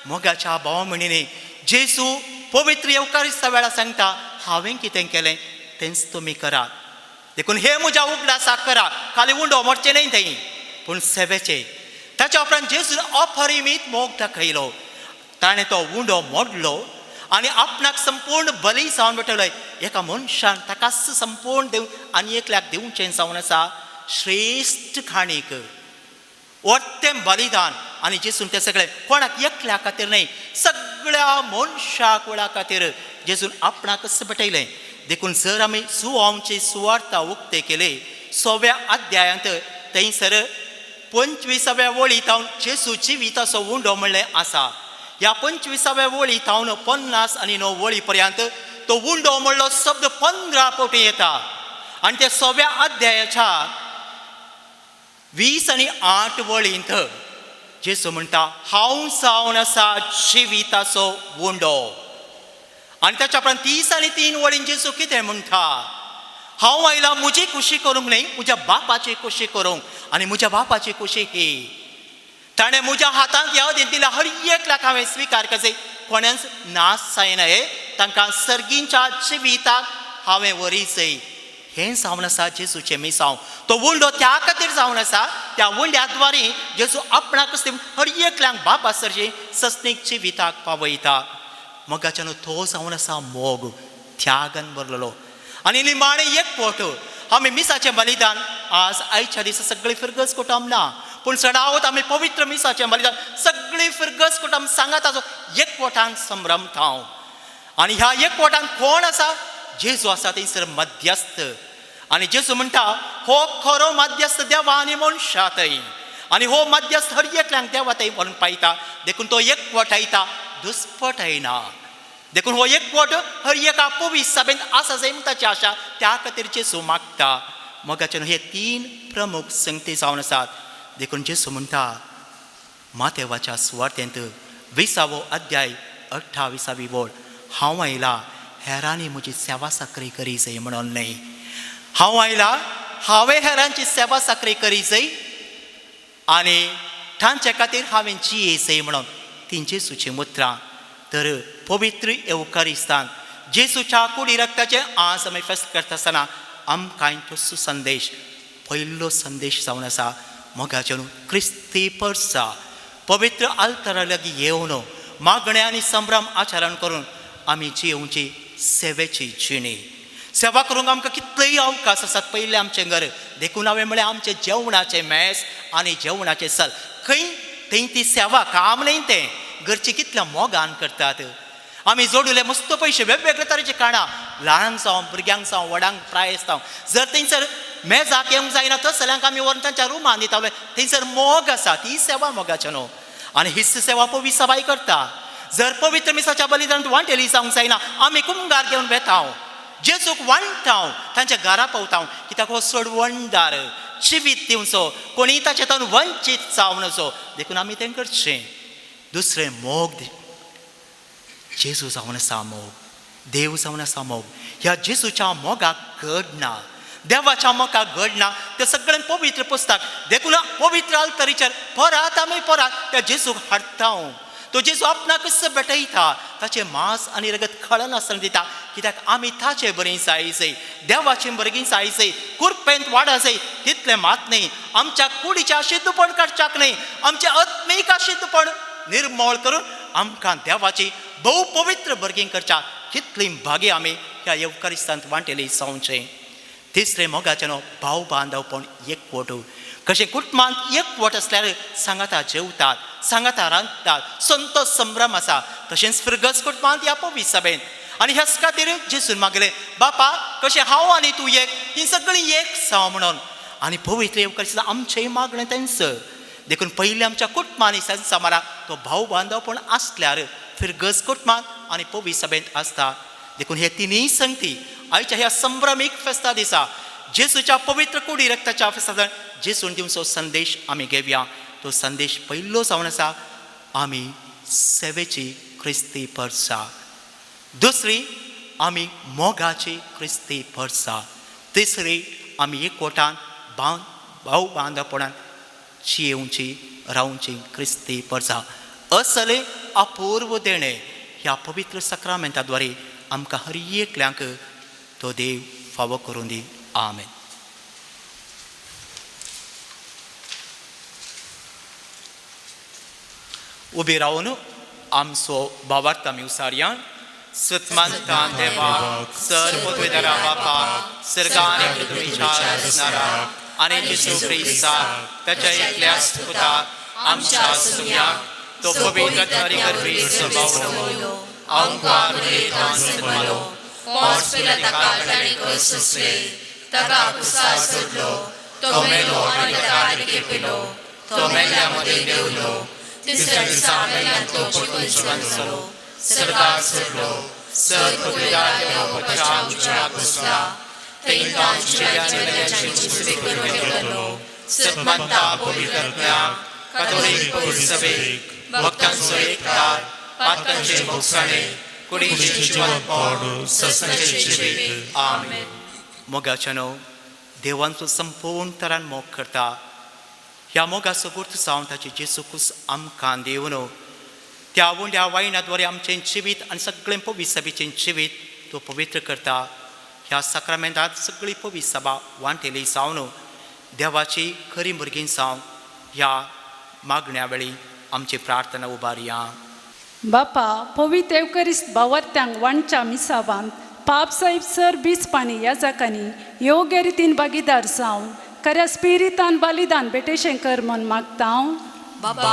मोगाच्या भाव म्हणिने जेजू पवित्र एवकारिस्ता वेळा सांगता, हांवें कितें केलें तेंच तुमी करात. देखून हे म्हज्या उगडासाक करा. खाली उंडो मोडचें न्हय थंय, पूण सेवेचे. ताच्या उपरांत जेजून अपरिमीत मोग दाखयलो. ताणें तो उंडो मोडलो आनी आपणाक संपूर्ण बली जावन भेटयलो. एका मनशान ताकाच संपूर्ण दिवन आनी एकल्याक दिवचें जावन आसा श्रेश्ठ खाणीक, वर्तें बलिदान. आनी जेजून तें सगळें कोणाक एकल्या खातीर न्हय, सगळ्या मनशाक वेळा खातीर जेजून आपणाकच भेटयलें. देखून जर आमी सुवांवची सुवार्ता उक्ते केले 6व्या अध्यायांत थंयसर 25व्या वळींत जेजू जिविताचो उंडो म्हणलें आसा. ह्या 25व्या वळींत 50 आनी 9 वळी पर्यंत तो उंडो म्हणलो शब्द 15 फावटी येता. आनी त्या 6व्या अध्यायाच्या 20 आनी 8 वळींत जेजू म्हणटा, हांव जावन आसा जिविताचो उंडो. आनी ताच्या उपरांत 30 आनी 3 वळीन जेजू कितें म्हणटा, हांव आयला म्हजी खुशी करूंक न्हय, म्हज्या बापाची खुशी करूंक. आनी म्हज्या बापाची खुशी ही ताणें म्हज्या हातांत ह्या वतीन दिल्या हर एकल्याक हांवें स्विकार करचें. कोण्याच नाश जायनाये, तांकां सर्गींच्या जिविताक हांवें व्हरीचय. हें जावन आसा जेजूचें मिसांव. तो उंडो त्या खातीर जावन आसा, त्या उंड्या द्वारे जेजू आपणाकच हर एकल्यांक बापा सरची सस्नीक जिविताक पावयता. मोगाच्यान तो जावन आसा मोग, त्यागान भरलेलो. आनी निमाणें एक पोट आमी मिसाचें बलिदान आज आयच्या दिसा सगळीं फिरगस कुटुंब ना, पूण सदांच आमी पवित्र मिसाचें बलिदान सगळीं फिरगस कुटुंब सांगाताचो एकवटान संभ्रमता. आनी ह्या एकवटान कोण आसा? जेजू आसा थंयसर मध्यस्थ. आनी जेजू म्हणटा, हो खरो मध्यस्थ देवा आनी मनशांतय. आनी हो मध्यस्थ हर एकल्यांक देवा थंय व्हरून पायता. देखून तो एकवटायता, दुस्पटयना. देखून हो एकवट हर एका पवित्र सभेंत आसा जाय ताची आशा त्या खातीर जेजू मागता. मोगाच्यान हे 3 प्रमुख संगती जावन आसात. देखून जेजू म्हणटा मातेवाच्या सुवार्तेंत 20वो अध्याय 28वी वळ, हांव आयला हेरांनी म्हजी सेवा साकरी करी जाय म्हणून न्हय. हांव आयला हांवें हेरांची सेवा साकरी करी जाय आनी तांचे खातीर हांवें जियेसय म्हणून ती जेजूची मुद्रा. तर पवित्र एवकारिस्तान जेजूच्या कुडी रक्ताचे आज आमी फेस्त करता आसतना आमकां तो सुसंदेश, पयलो संदेश जावन आसा मोगाचें क्रिस्ती परसा पवित्र आल्तारा लागीं येवन मागणे आनी संभ्रम आचरण करून आमी जिवची सेवेची जिणी सेवा करूंक आमकां कितलेय अवकाश आसात. पयलें आमचें घर देखून हांवें म्हळें आमचें जेवणाचें मॅस आनी जेवणाचें सल खंय थंय ती सेवा काम न्हय तें घरची कितल्या मोगान करतात. आमी जोडुले मस्त पयशे वेगवेगळे तरेचे खाणां ल्हानांक जावं भुरग्यांक जावं व्हडांक प्रायस जावं जर थंयसर मेजाक येवंक जायना तर जाल्यार आमी व्हरून तांच्या रुमान दिताले. थंयसर मोग आसा ती सेवा मोगाचें न्हू. आनी हिस्स सेवा पवित्र सभाय करता. जर पवित्र मिसाच्या बलिदान वांटेली जावंक जायना आमी कुंभार घेवन वेता जेजूक वांटा तांच्या घरा पावता कित्याक हो सोडवणदार जिवीत दिवचो कोणी ताचेतून वंचीत जावं नजो देखून आमी तें करचें. दुसरें मोग जेजू जावन आसा मोग देव जावन आसा मोग ह्या जेजूच्या मोगाक घडना देवाच्या मोगाक घडना तें सगळें पवित्र पुस्तक देखून पवित्र आल्तारीचेर परत आमी परत त्या जेजूक हाडटा. तो जेजू आपणाक कसो भेटयता ताचें मांस आनी रगत खळन आसतना दिता कित्याक आमी ताचें बरें जायचें देवाचें बरें जायचें कुरपेंत वाडा जाय तितलें मात न्ही आमच्या कुडीचें अशुद्धपण काडच्याक न्ही आमचें आत्मीक अशुद्धपण निर्मळ करून आमकां देवाची भोव पवित्र बर्गीं करच्या कितली भागी आमी ह्या येवकारिस्तांत वांटेली जावचें. तिसरें मोगाचें भाव बांदवपण एकवट कशें कुटुंबांत एकवट आसल्यार सांगाता जेवतात सांगाता रांदतात संतोश संभ्रम आसा तशेंच फिरगस कुटुंबांत ह्या पवित्र सभेंत आनी ह्याच खातीर जेजून मागलें बापा कशें हांव आनी तूं एक ही सगळीं एक जावं म्हणून आनी पवित्र येवकारिस्तां आमचेंय मागणें तेंच देखून पयलीं आमच्या कुटुंबांनी समाराक तो भाव बांदवपण आसल्यार फिरगस कुटुंबांत आनी पवित्र सभेंत आसता. देखून हे तिनूय संगती आयच्या ह्या संभ्रमीक फेस्ता दिसा जेजूच्या पवित्र कुडी रक्ताच्या फेस्तान जेजून दिवचो संदेश आमी घेवया. तो संदेश पयलो जावन आसा आमी सेवेची क्रिस्ती परसा. दुसरी आमी मोगाची क्रिस्ती परसा. तिसरी आमी एकवटान भाव बांदपणान जियेवची रावची क्रिस्ती परसा. असले अपूर्व देणे ह्या पवित्र सक्रामेंताद्वारे आमकां हर एकल्यांक तो देव फावो करून दी. आमेन. उबे रावन आमचो भावार्थ आमी उसारया. सत्मानतान देवाक सर्वोद्वेदारा बापाक सर्गान आनी पृथ्वीच्या रचणारा आनी जेजू ख्रिस्ताक ताच्या एकल्याच पुताक आमच्या सुम्याक तो पवित्र आत्मारी गर्भी सभावलो अवंकार उलयतान सन्मालो पोंच पिलाताका ताणें कळ सोंसले ताका कुसार सोडलो तो मेलो आनी ताका आरिके पिलो तो मेल्या मदें देंवलो तिसऱ्या दिसा मेल्यांतलो पळकून जिवंत जालो सर्गाक सोडलो सर्वोद्वेदार देवाच्या उजवाडाक बसला थंय तान जिव्यांच्या मेल्यांची सुवात करून गेलो सत्मानता पवित्र आत्म्याक कातोलीक पवित्र सभेक भक्तांचो एकठांय पातकांचे मोगसाणे कुडीचें जिवंतपण ससनाचें जिवीत. आमेन. मोगाचें देवांचो संपूर्ण तरान मोग करता. ह्या मोगाचो गुर्त जावन ताची जेजू कुस आमकां दिवन त्या उंड्या वायनाद्वारे आमचें जिवीत आनी सगळें पवित्र सभेचें जिवीत तो पवित्र करता. ह्या सक्रामेंतांत सगळी पवित्र सभा वांटेली जावन देवाची खरी भुरगीं जावन ह्या मागण्या वेळी आमची प्रार्थना उबारया. बापा पवित्र एवकरिस्त भावार्थ्यांक वांच्या मिसावांत पाप साहेब सर बीच पाणी ह्या जाकांनी योग्य रितीन भागीदार जावन खऱ्या स्पिरितान बलिदान भेटेशें कर म्हूण मागता हांव. बाबा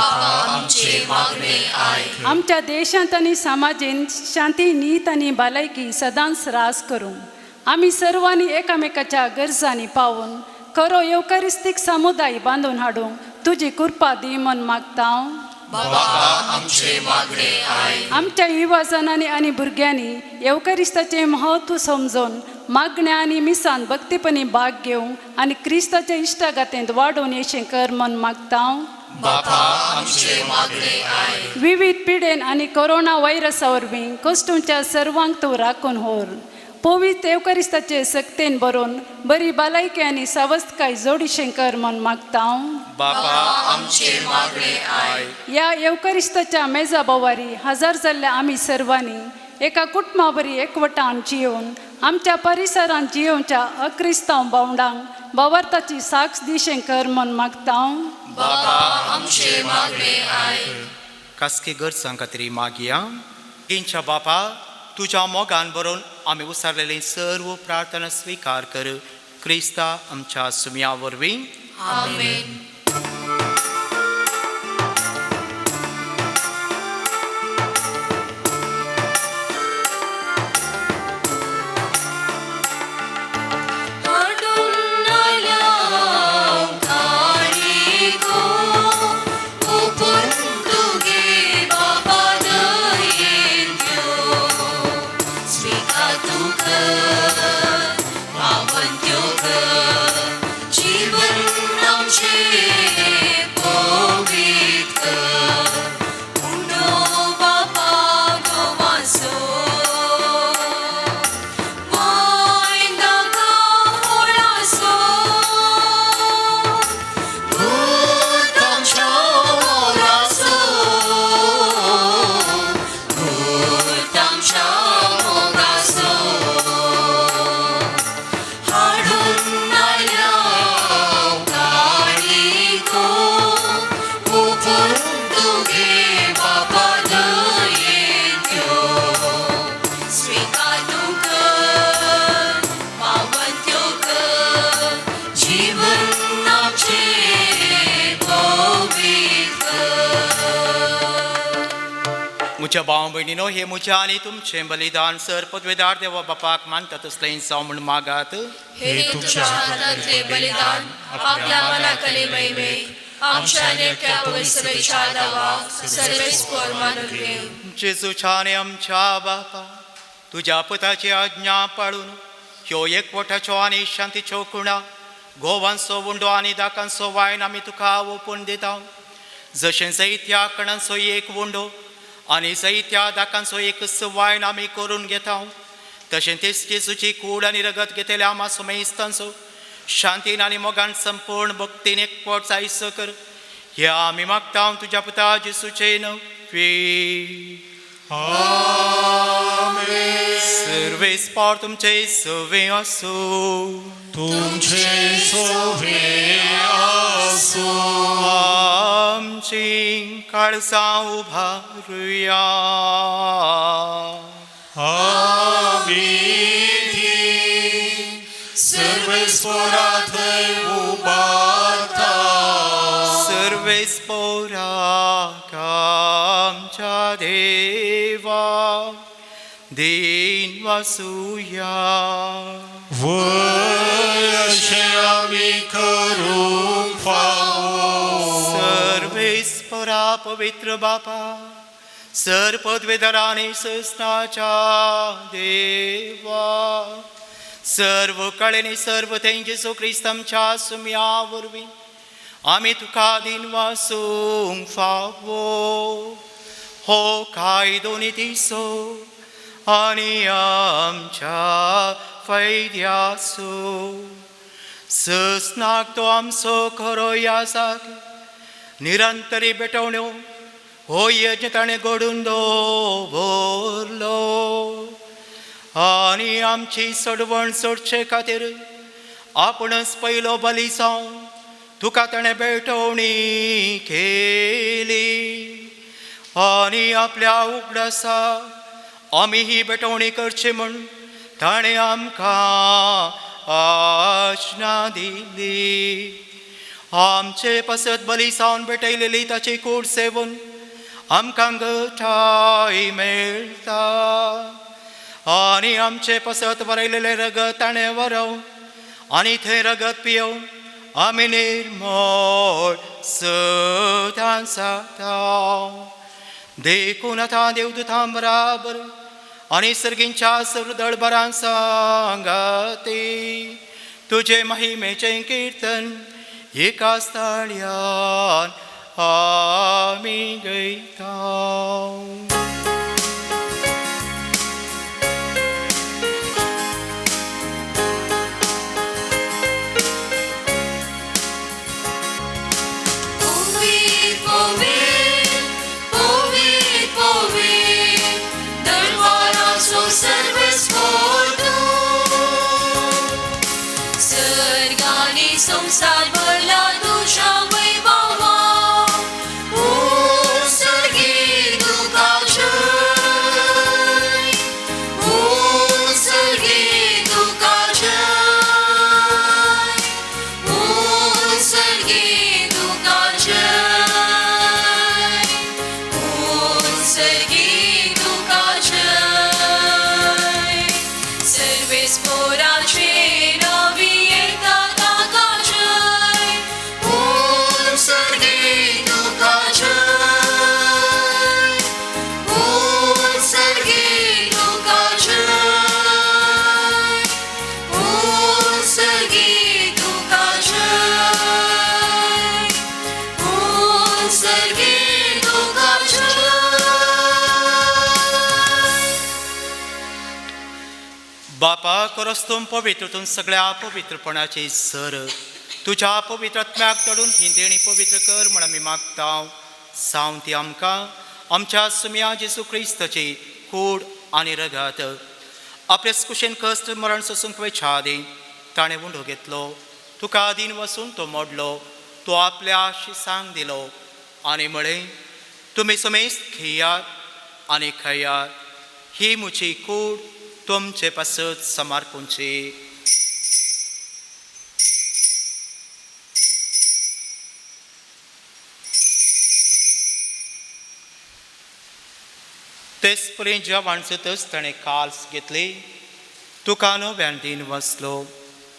आमचे मागणे आयक. आमच्या देशांत आनी समाजीन शांती नीत आनी भलायकी सदांच रास करूं आमी सर्वांनी एकामेकाच्या गरजांनी पावून खरो एवकरिस्तीक समुदाय बांदून हाडूंक तुजी कृपा दी म्हूण मागता हांव. बाबा आमचे मागणे आयक. आमच्या युवाजनांनी आनी भुरग्यांनी एवकरिस्ताचें महत्व समजून मागण्या आनी मिसान भक्तीपणी भाग घेवंक आनी क्रिस्ताच्या इश्टागतेंत वाडून येशें कर म्हूण मागता हांव. बाबा आमचे मागणे आयक. विविध पिडेन आनी कोरोना व्हायरसा वरवीं कश्टूंच्या सर्वांक तूं राखून व्हर. पवित्र एवकरिस्ताचे सक्तेन बरोवन बरी भलायकी आनी सावस्तकाय जोडिशें कर म्हूण मागता हांव. बापा आमचे मागणे आयक. ह्या एवकरिस्ताच्या मेजा बोवारी हजार जाल्ल्या आमी सर्वांनी एका कुटुंबा बरी एकवटान जियोवन आमच्या परिसरांत जियोच्या अक्रिस्तांव भावंडांक भवार्थाची साक्ष दिशेंकर म्हूण मागता बाबा आमचे मागणे आय खासगी गरजां खातीर मागया तेंच्या बापा तुज्या मोगान बरोवन आमी उसारलेली सर्व प्रार्थना स्विकार कर क्रिस्ता आमच्या सुमया वरवीं आमेन म्हज्या भाव भयणीनो हे म्हज्या आनी तुमचें बलिदान सर पदवेदार देवा बापाक मानता तसलें जावं म्हूण मागात हे तुमच्या हातांतले बलिदान आपल्या मनाकले महिमे आमच्या नेमक्या पवित्रेच्या दावाक सर्वेस्पर मानून घे जेजूच्या आनी आमच्या बापा तुज्या पुताची आज्ञा पाळून ह्यो एकवटाच्यो आनी शांतीच्यो खुणा गोवांचो उंडो आनी दाकांचो वायन आमी तुका ओपून दिता जशें जायत्या कणांचो एक उंडो आनी जायत्या दाकांचो एकच वायन आमी करून घेता तशें तेच जेजूची कूड आनी रगत घेतल्या आमा सुमेस्तांचो शांतीन आनी मोगान संपूर्ण भक्तीन एकवट जायस कर हे आमी मागता तुज्या पुता जेजूचे नवे सर्वेस्पर तुमचे सवे आसूं तुमचे सोवे आसो आमची काळजां उबारुया सर्वेस्परा थंय उबारता सर्वेस्पराक आमच्या देवा दिन वासुया अशें आमी करूंक फावो सर्वेस्परा पवित्र बापा सर पदवेदारांनी सस्नाच्या देवा सर्व कळेनी सर्व थंय जेजू क्रिस्त आमच्या सुमया वरवीं आमी तुका दिन वासूंक फावो हो कायदो नितीसो आनी आमच्या फायद्याचो सस्नाक तो आमचो खरो यासाक निरंतरी बेटवण्यो हो यज्ञ ताणें घडून दवरलो आनी आमची सडवण सोडचे खातीर आपणच पयलो बली जावन तुका ताणें बेटवणी केली आनी आपल्या उगडासा आमी ही बेटवणी करची म्हूण ताणें आमकां आज्ञा दिली आमचे पसत बली जावन भेटयलेली ताची कूड सेवून आमकां घटाय मेळटा आनी आमचे पसत बरयलेले रगत ताणें व्हरोवन आनी थंय रगत पियोवन आमी निर्मळ सदां जाता देखून आतां देवदूतां बराबर आनी सर्गींच्या सर्व दळबरां सांगाती तुजे महिमेचें कीर्तन एकाच ताळ्यान आमी गयता Serves por tu सर्गी तुका जय सर्वेस्पराचे नवी येता ताका जय सर्गी तुका जय सर्गी तुका जय सर्गी तुका जय सर्गी तुका जय बापा करस्तूम पवित्रतून सगळ्या पवित्रपणाची सर तुझ्या पवित्र आत्म्याक तडून ही देणी पवित्र कर म्हणून मी मागता सावन ती आमकां आमच्या सुम्या जेसू क्रिस्ताची कूड आनी रगत आपल्या कुशेन कश्ट मरण सोसूंक वेच्या आदी ताणें उंडो घेतलो तुका आदीन वचून तो मोडलो तो आपल्या शिसांक दिलो आनी म्हळें तुमी समेस्त खेयात आनी खयात ही म्हजी कूड तुमचे पासत समर्पूंची तेच पर्यंत ज्या वाणसतच ताणें काल्स घेतली तुका नव्यान दिन वचलो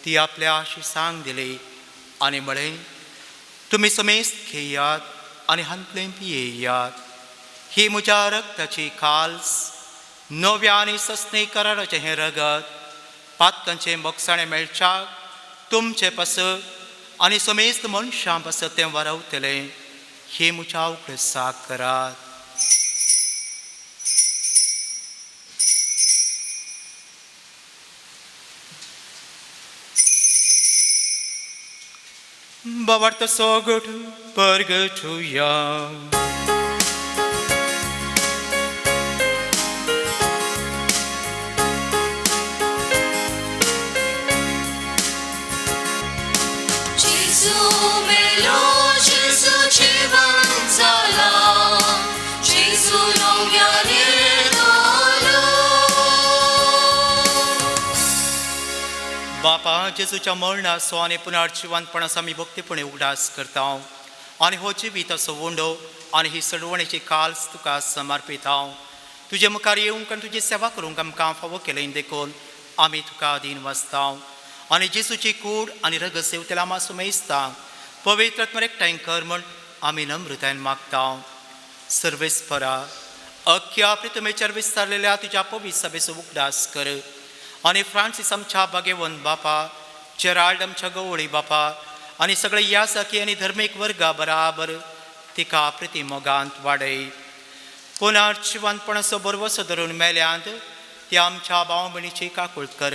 ती आपल्या शिसांक दिली आनी म्हळें तुमी समेस्त खेयात आनी हंतलें पियेयात ही म्हज्या रक्ताची काल्स नव्या आनी सस्ने कराराचें हें रगत पातकांचें मोगसाणें मेळच्याक तुमचें पासत आनी समेस्त मनशां पासत तें वारवतलें ही म्हज्या उकळसाक करात Bavarta sogut purgatuya Jesu melo Jesu जीवन जाला Jesu नव्याने दवरलो बापा जेजूच्या मरणाचो आनी पुनर्जिवंतपणाचो आमी भक्तीपणे उगडास करता आनी हो जिवीत असो वंडो आनी ही सडवणेची काल्स तुका समर्पित तुजे मुखार येवंक आनी तुजी सेवा करूंक आमकां फावो केलें देखून आमी तुका अधीन वचता आनी जेजूची कूड आनी रगत सेवतेला आमा सुमेस्ता पवित्र आत्मा एकठांय कर म्हण आमी नम्रतायेन मागता सर्वेस्परा अख्ख्या प्रितमेचेर विस्तारलेल्या तुज्या पवित्र सभेचो उगडास कर आनी फ्रांसीस आमच्या भाग्यवन बापा जेराल्ड आमच्या गवळी बापा आनी सगळे यासकी आनी धर्मीक वर्गा बराबर तिका प्रतिमोगांत वाडय पुनर्जिवंतपणाचो बरवसो धरून मेल्यांत ती आमच्या भाव भयणीची काकूळट कर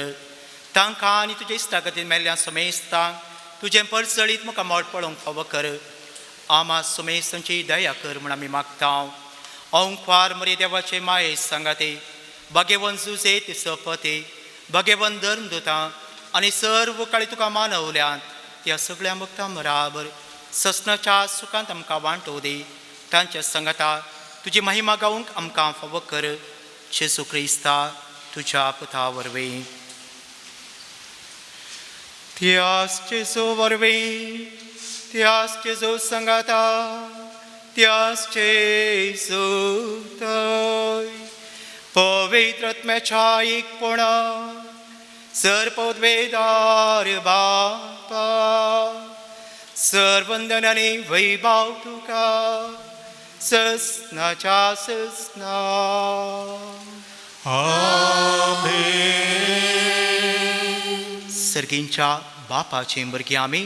तांकां आनी तुजे इश्टागतीन मेल्ल्या समेस्तांक तुजें परचळीत म्हाका मोड पळोवंक फावो कर आमा समेस्तांची दया कर म्हण आमी मागता ओंकार मरे देवाचे माये सांगाते भाग्यवन जुजे तिसपते भगवन धर्म दोता आनी सर्व काळी तुका मानवल्यात त्या सगळ्या भक्तां बराबर ससनाच्या सुखांत आमकां वांटो दी तांच्या संगता तुजी महिमा गावूंक आमकां फावो कर जेजू क्रिस्ता तुज्या पुता वरवीं त्याच जेजू वरवीं त्याच जेजू संगता त्याच जेजू थंय पवित्र आत्म्याच्या एकपणा सर्वोद्वेदार बापा सर्वंदन आनी वैभव तुका ससनाच्या ससना आमेन सर्गींच्या बापाची भुरगीं आमी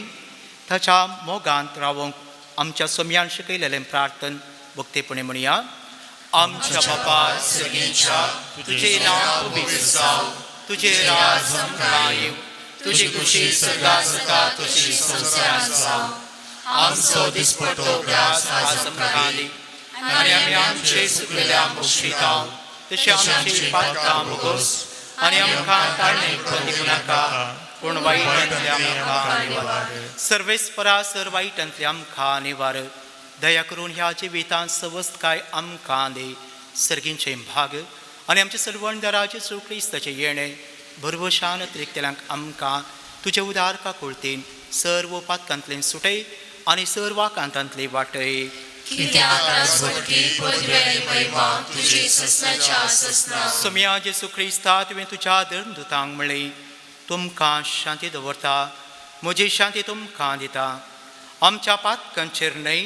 ताच्या मोगांत रावूंक आमच्या सोम्यान शिकयलेलें प्रार्थन भक्तीपणे म्हणया आमच्या बापा सर्गींच्या तुझे नाव पवित्र जावं तुझे राज आमकां येवं तुजी खुशी सदा सदा तशी संवसारांत जावं आमचो दिसपटो ग्रास आज आमकां दी आनी आमी आमचे चुकलेल्या मुक्षिता तशी आमची पातकां मुगोस आनी आमकां तारणें करूं नाका पूण वायटांतल्या आमकां निवार सर्वेस्परा सर वायटांतल्या आमकां निवार दया करून ह्या जिवितांत सवस्त काय आमकां दे सर्गींचे भाग आनी आमचे सर्वंडराचे जेजू क्रिस्ताचे येणे भरवशान त्रिकतेल्यांक आमकां तुजे उदार काकुळतेन सर्व पातकांतले सुटय आनी सर्व वाकांतांतले वाटय की त्या त्रासवरती पदवी आणि महिमा तुझे ससनाच्या ससना. सुम्या जेसू ख्रिस्ता तुवें तुज्या धर्मदुतांक म्हणलें, तुमकां शांती दवरता, म्हजी शांती तुमकां दिता. आमच्या पातकांचेर न्हय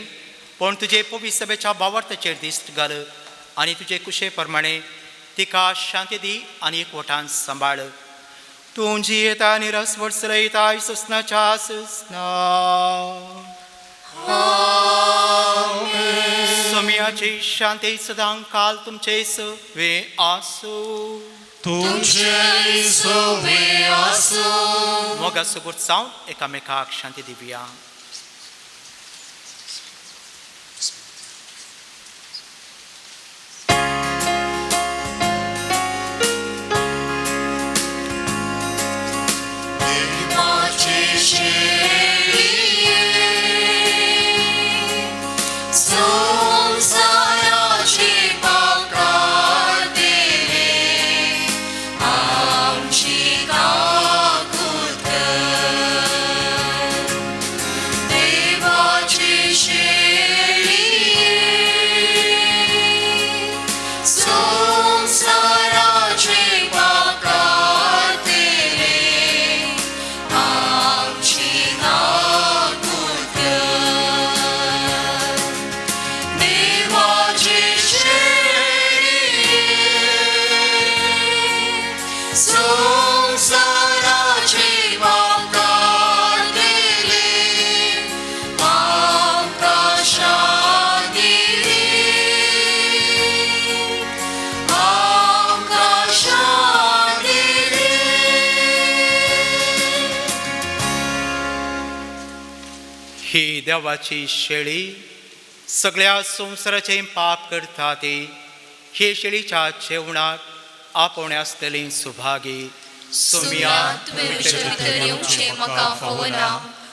पण तुजे पवित्र सभेच्या भावार्थाचेर दिश्ट घाल आनी तुजे कुशे प्रमाणे तिका शांती दी आनी एकवटान सांबाळ. तूं जी येता आनी रस वर्सलयता ससनाच्या ससना. सोम्याची शांती सदां काल तुमचे सवे आसूं. तुमचे सवे आसूं. मोगा सुगूत जावन एकामेकाक शांती दिवया. ही देवाची शेळी सगळ्या संवसाराचें पाप करता ती. हे शेळीच्या जेवणाक आपोवणे आसतली सुभागी. सुम्या तुवें विचार येवचें म्हाका फोवना,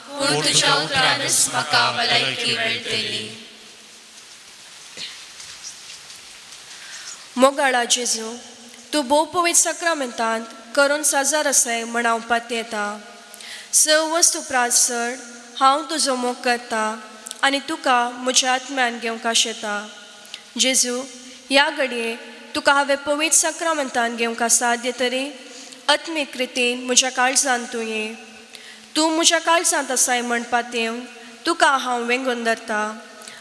पूण तुज्या उतरानच म्हाका भलायकी मेळटली. मोगाळा जेजू, तूं भोव पवित्र सक्रामेंतांत करून साजार आसाय म्हण हांव पात येता. स वस्तू उपरांत चड हांव तुजो मोग करता आनी तुका म्हज्या आत्म्यान घेवंक आशेता. जेजू, ह्या घडये तुका हांवें पवित्र सक्रामेंतान घेवंक साध्य तरी आत्मीक रितीन म्हज्या काळजांत तूं ये. तूं म्हज्या काळजांत आसाय म्हणपात येवन तुका हांव वेंगून धरता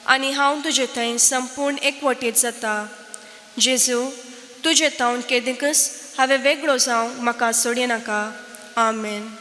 आनी हांव तुजे थंय संपूर्ण एकवटीत जाता. जेजू, तुजे तावन केदीकच हांवें वेगळो जावंक म्हाका सोडिनाका. आमेन.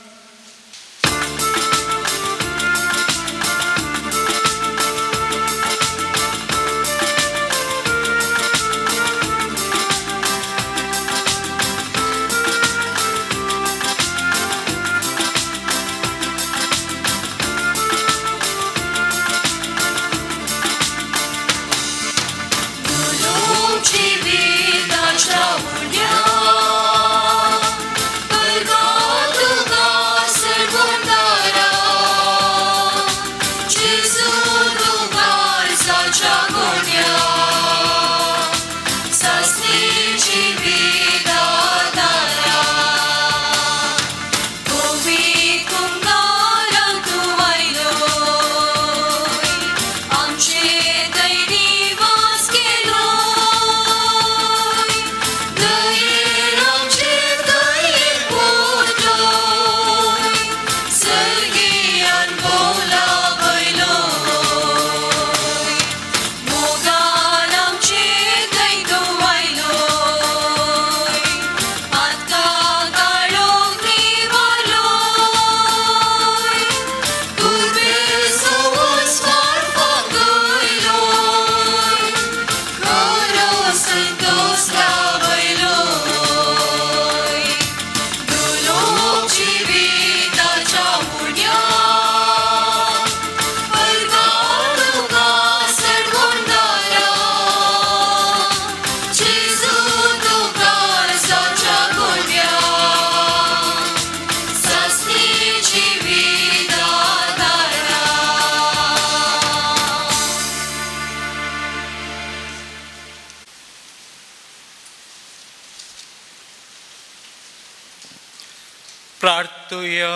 प्रार्थूया.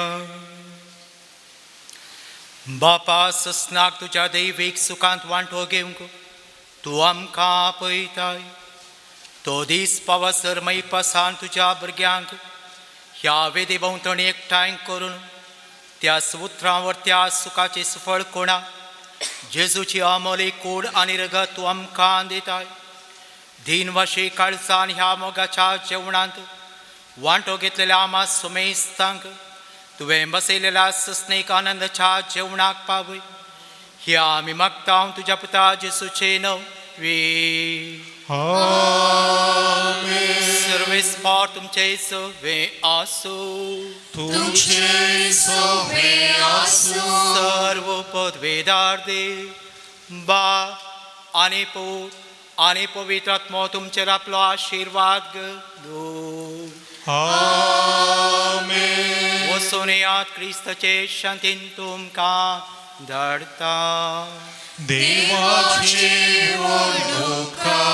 बापा सस्नाक तुझ्या दैवीक सुखांत वांटो घेवंक तूं आमकां आपयताय. तो दीस पावसर मै पासान तुज्या भुरग्यांक ह्या वेदी भोंवतणी एकठांय करून त्या उतरांवर त्या सुखाचे सुफळ कोणा जेजूची अमोली कूड आनी रगत तूं आमकां दिताय. दिनवाशी काळजान ह्या मोगाच्या जेवणांत वांटो घेतलेल्या आमा सुमेस्तांक तुवें बसयलेल्या सस्नेक आनंदाच्या जेवणाक पावय. ह्या आमी मागता तुज्या पुता जेजूचे नवे. सर्वेस्पार तुमचे सवे आसो. तुमचे सवे आसो. सर्व पदवेदार देव बा आनी पूत आनी पवित्र आत्मो तुमचेर आपलो आशिर्वाद घालो. आमेन. वचून येयात क्रिस्ताचे शांतीन तुमकां धाडटा. देवाचे उपकार.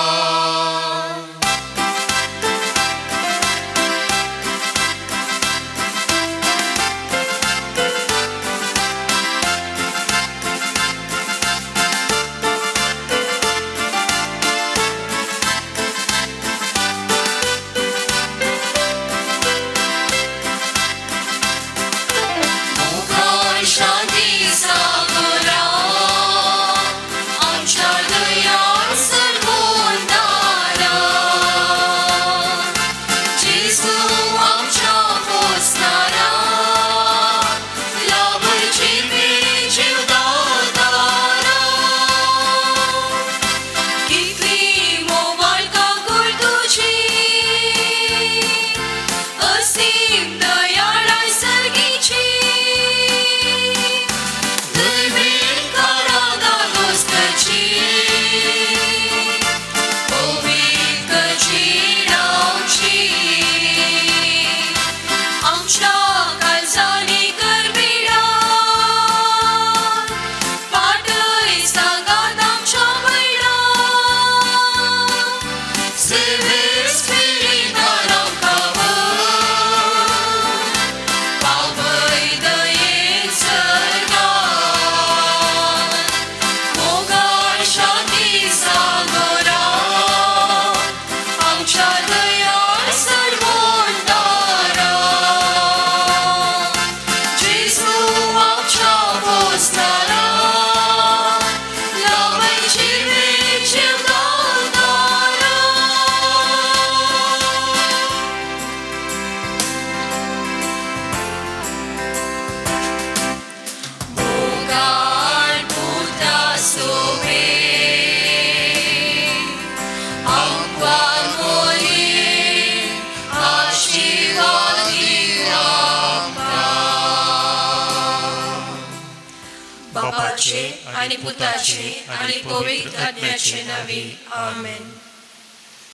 बापाचे आणि पुताचे आणि पवित्र आत्म्याचे नावे आमेन.